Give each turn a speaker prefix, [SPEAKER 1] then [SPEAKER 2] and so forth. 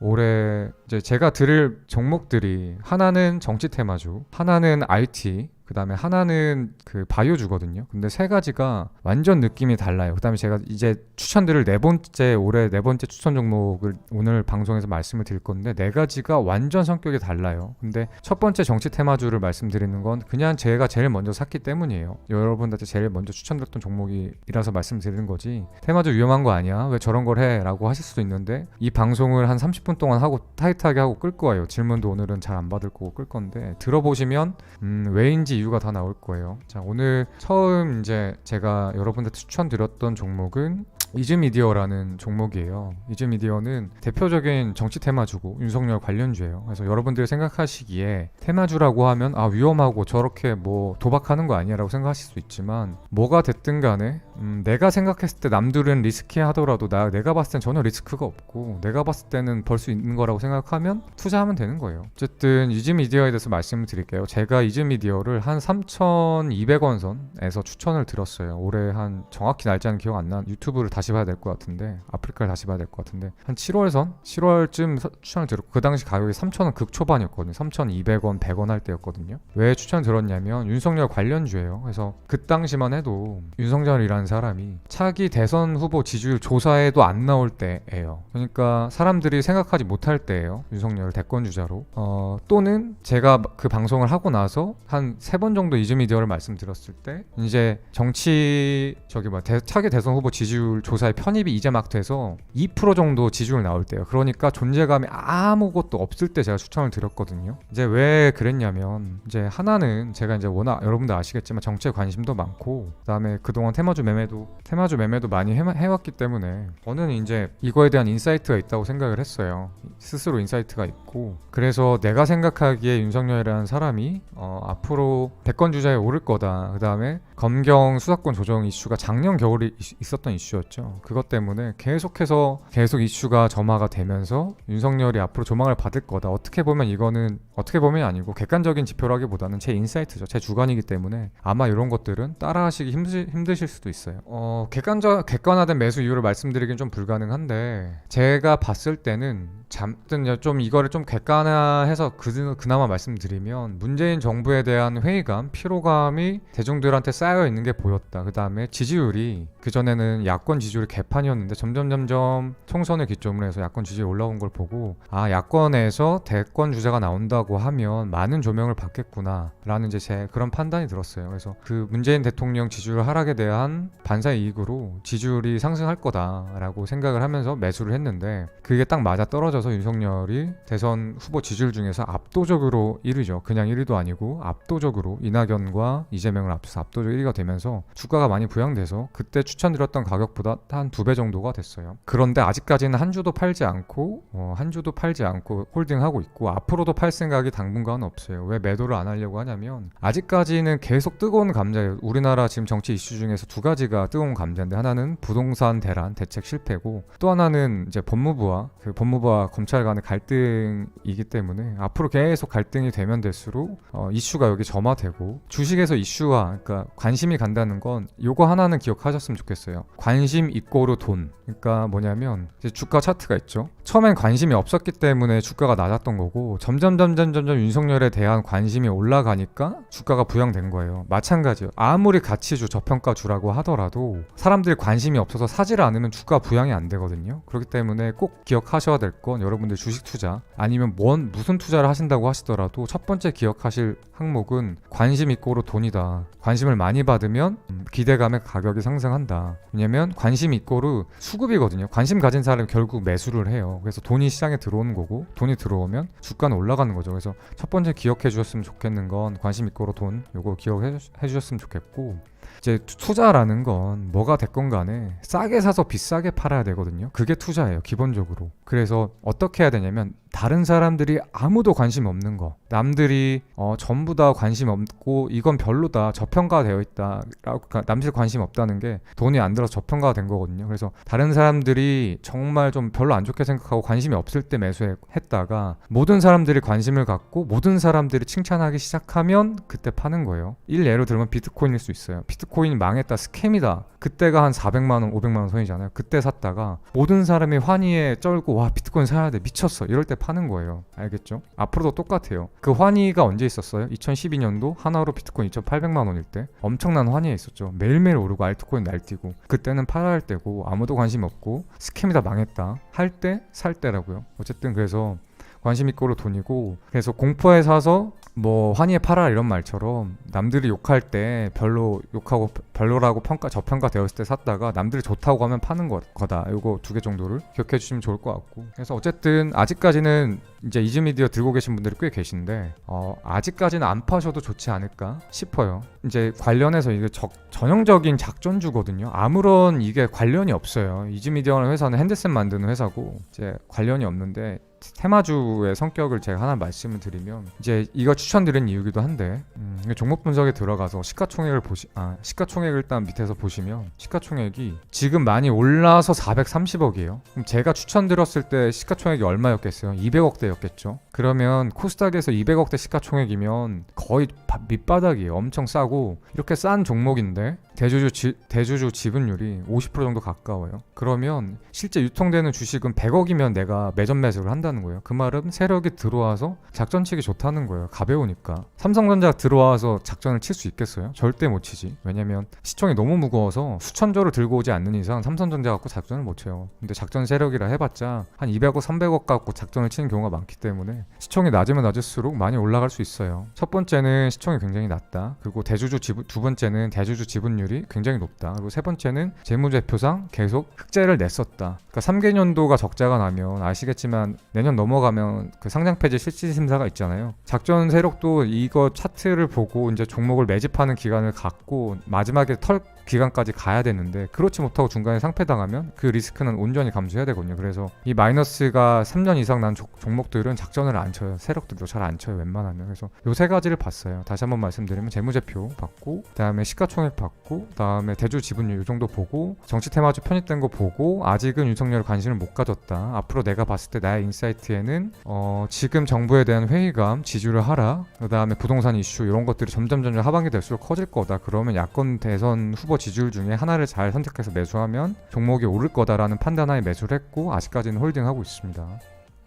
[SPEAKER 1] 올해 이제 제가 들을 종목들이 하나는 정치 테마주, 하나는 IT, 그 다음에 하나는 그 바이오주거든요. 근데 세 가지가 완전 느낌이 달라요. 그 다음에 제가 이제 추천들을 올해 네 번째 추천 종목을 오늘 방송에서 말씀을 드릴 건데 네 가지가 완전 성격이 달라요. 근데 첫 번째 정치 테마주를 말씀드리는 건 그냥 제가 제일 먼저 샀기 때문이에요. 여러분들한테 제일 먼저 추천드렸던 종목이라서 말씀드리는 거지 테마주 위험한 거 아니야? 왜 저런 걸 해? 라고 하실 수도 있는데 이 방송을 한 30분 동안 하고 타이트하게 하고 끌 거예요. 질문도 오늘은 잘 안 받을 거고 끌 건데 들어보시면 왜인지 이유가 다 나올 거예요. 자, 오늘 처음 이제 제가 여러분들한테 추천드렸던 종목은 이즈미디어라는 종목이에요. 이즈미디어는 대표적인 정치 테마주고 윤석열 관련주예요. 그래서 여러분들이 생각하시기에 테마주라고 하면 위험하고 저렇게 뭐 도박하는 거 아니야 라고 생각하실 수 있지만 뭐가 됐든 간에 내가 생각했을 때 남들은 리스키 하더라도 내가 봤을 땐 전혀 리스크가 없고 내가 봤을 때는 벌 수 있는 거라고 생각하면 투자하면 되는 거예요. 어쨌든 이즈미디어에 대해서 말씀을 드릴게요. 제가 이즈미디어를 한 3,200원 선에서 추천을 드렸어요. 올해 한 정확히 날짜는 기억 안 나. 유튜브를 다시 봐야 될 것 같은데 아프리카를 다시 봐야 될 것 같은데 한 7월쯤 추천을 드렸고 그 당시 가격이 3,000원 극초반이었거든요. 3,200원, 100원 할 때였거든요. 왜 추천을 드렸냐면 윤석열 관련주예요. 그래서 그 당시만 해도 윤석열이라는 사람이 차기 대선 후보 지지율 조사에도 안 나올 때예요. 그러니까 사람들이 생각하지 못할 때예요. 윤석열 대권주자로. 또는 제가 그 방송을 하고 나서 한 3번 정도 이즈미디어를 말씀드렸을 때 이제 차기 대선 후보 지지율 조사에 편입이 이제 막 돼서 2% 정도 지지율 나올 때요. 그러니까 존재감이 아무것도 없을 때 제가 추천을 드렸거든요. 이제 왜 그랬냐면 이제 하나는 제가 이제 워낙 여러분들 아시겠지만 정치에 관심도 많고 그다음에 그동안 테마주 매매도 많이 해왔기 때문에 저는 이제 이거에 대한 인사이트가 있다고 생각을 했어요. 스스로 인사이트가 있고 그래서 내가 생각하기에 윤석열이라는 사람이 앞으로 대권 주자에 오를 거다. 그다음에 검경 수사권 조정 이슈가 작년 겨울에 있었던 이슈였죠. 그것 때문에 계속 이슈가 점화가 되면서 윤석열이 앞으로 조망을 받을 거다. 어떻게 보면 아니고 객관적인 지표라기보다는 제 인사이트죠. 제 주관이기 때문에 아마 이런 것들은 따라하시기 힘드실 수도 있어요. 객관화된 매수 이유를 말씀드리긴 좀 불가능한데 제가 봤을 때는 좀 이거를 좀 객관화해서 그나마 말씀드리면 문재인 정부에 대한 회의감, 피로감이 대중들한테 쌓여 있는 게 보였다. 그 다음에 지지율이 그전에는 야권 지지율이 개판이었는데 점점 총선을 기점으로 해서 야권 지지율이 올라온 걸 보고 야권에서 대권 주자가 나온다고 하면 많은 조명을 받겠구나 라는 이제 제 그런 판단이 들었어요. 그래서 그 문재인 대통령 지지율 하락에 대한 반사 이익으로 지지율이 상승할 거다라고 생각을 하면서 매수를 했는데 그게 딱 맞아 떨어져서 윤석열이 대선 후보 지지율 중에서 압도적으로 1위죠. 그냥 1위도 아니고 압도적으로 이낙연과 이재명을 앞서서 압도적으로 1위가 되면서 주가가 많이 부양돼서 그때 추천드렸던 가격보다 한 2배 정도가 됐어요. 그런데 아직까지는 한 주도 팔지 않고 홀딩하고 있고 앞으로도 팔 생각이 당분간은 없어요. 왜 매도를 안 하려고 하냐면 아직까지는 계속 뜨거운 감자예요. 우리나라 지금 정치 이슈 중에서 두 가지가 뜨거운 감자인데 하나는 부동산 대란 대책 실패고 또 하나는 이제 법무부와 검찰 간의 갈등이기 때문에 앞으로 계속 갈등이 되면 될수록 이슈가 여기 점화되고 주식에서 이슈와 그러니까 관심이 간다는 건 요거 하나는 기억하셨으면 좋겠어요. 관심 이꼬르 돈. 그러니까 뭐냐면 이제 주가 차트가 있죠. 처음엔 관심이 없었기 때문에 주가가 낮았던 거고 점점 윤석열에 대한 관심이 올라가니까 주가가 부양된 거예요. 마찬가지예요. 아무리 가치주 저평가주라고 하더라도 사람들이 관심이 없어서 사지를 않으면 주가 부양이 안 되거든요. 그렇기 때문에 꼭 기억하셔야 될 건 여러분들 주식 투자 아니면 무슨 투자를 하신다고 하시더라도 첫 번째 기억하실 항목은 관심 이꼬르 돈이다. 관심을 많이 받으면 기대감의 가격이 상승한다. 왜냐면 관심 이꼬르 수급이거든요. 관심 가진 사람은 결국 매수를 해요. 그래서 돈이 시장에 들어오는 거고 돈이 들어오면 주가는 올라가는 거죠. 그래서 첫 번째 기억해 주셨으면 좋겠는 건 관심 이꼬르 돈 요거 기억해 주셨으면 좋겠고 이제 투자라는 건 뭐가 됐건 간에 싸게 사서 비싸게 팔아야 되거든요. 그게 투자예요, 기본적으로. 그래서 어떻게 해야 되냐면 다른 사람들이 아무도 관심 없는 거, 남들이 전부 다 관심 없고 이건 별로다, 저평가되어 있다 라고, 그러니까 남들 관심 없다는 게 돈이 안 들어서 저평가가 된 거거든요. 그래서 다른 사람들이 정말 좀 별로 안 좋게 생각하고 관심이 없을 때 매수했다가 모든 사람들이 관심을 갖고 모든 사람들이 칭찬하기 시작하면 그때 파는 거예요. 예로 들면 비트코인일 수 있어요. 비트코인이 망했다, 스캠이다. 그때가 한 400만원 500만원 선이잖아요. 그때 샀다가 모든 사람이 환희에 쩔고 와 비트코인 사야 돼 미쳤어 이럴 때 파는 거예요. 알겠죠? 앞으로도 똑같아요. 그 환희가 언제 있었어요? 2012년도 하나로 비트코인 2800만원일 때 엄청난 환희에 있었죠. 매일매일 오르고 알트코인 날뛰고 그때는 팔아야 할 때고 아무도 관심 없고 스캠이다 망했다 할 때 살 때라고요. 어쨌든 그래서 관심 있고로 돈이고, 그래서 공포에 사서 뭐 환희에 팔아 이런 말처럼 남들이 욕할 때 별로 욕하고 별로라고 저평가 되었을 때 샀다가 남들이 좋다고 하면 파는 거다. 요거 두 개 정도를 기억해 주시면 좋을 것 같고, 그래서 어쨌든 아직까지는 이제 이즈미디어 들고 계신 분들이 꽤 계신데 아직까지는 안 파셔도 좋지 않을까 싶어요. 이제 관련해서 이게 전형적인 작전주거든요. 아무런 이게 관련이 없어요. 이즈미디어라는 회사는 핸드셋 만드는 회사고 이제 관련이 없는데, 테마주의 성격을 제가 하나 말씀을 드리면 이제 이거 추천드린 이유기도 한데 종목 분석에 들어가서 시가총액을 시가총액을 일단 밑에서 보시면 시가총액이 지금 많이 올라서 430억이에요. 그럼 제가 추천드렸을 때 시가총액이 얼마였겠어요? 200억대였겠죠. 그러면 코스닥에서 200억대 시가총액이면 거의 밑바닥이에요. 엄청 싸고 이렇게 싼 종목인데 대주주 지분율이 50% 정도 가까워요. 그러면 실제 유통되는 주식은 100억이면 내가 매점 매수를 한다는 거예요. 그 말은 세력이 들어와서 작전치기 좋다는 거예요. 가벼우니까. 삼성전자가 들어와서 작전을 칠 수 있겠어요? 절대 못 치지. 왜냐면 시총이 너무 무거워서 수천조를 들고 오지 않는 이상 삼성전자 갖고 작전을 못 쳐요. 근데 작전 세력이라 해봤자 한 200억 300억 갖고 작전을 치는 경우가 많기 때문에 시총이 낮으면 낮을수록 많이 올라갈 수 있어요. 첫 번째는 시총이 굉장히 낮다. 그리고 두 번째는 대주주 지분율이 굉장히 높다. 그리고 세 번째는 재무제표상 계속 흑자를 냈었다. 그러니까 3개년도가 적자가 나면 아시겠지만 내년 넘어가면 그 상장폐지 실질심사가 있잖아요. 작전 세력도 이거 차트를 보고 이제 종목을 매집하는 기간을 갖고 마지막에 털 기간까지 가야 되는데, 그렇지 못하고 중간에 상폐당하면 그 리스크는 온전히 감수해야 되거든요. 그래서 이 마이너스가 3년 이상 난 종목들은 작전을 안 쳐요. 세력들도 잘 안 쳐요, 웬만하면. 그래서 요 세 가지를 봤어요. 다시 한번 말씀드리면 재무제표 봤고, 그다음에 시가총액 봤고, 그다음에 대주 지분율 요 정도 보고, 정치 테마주 편입된 거 보고, 아직은 윤석열 관심을 못 가졌다. 앞으로 내가 봤을 때 나의 인사이트에는 지금 정부에 대한 회의감, 지지율 하락, 그다음에 부동산 이슈 이런 것들이 점점 하반기 될수록 커질 거다. 그러면 야권 대선 후보 지지율 중에 하나를 잘 선택해서 매수하면 종목이 오를 거다라는 판단하에 매수를 했고, 아직까지는 홀딩하고 있습니다.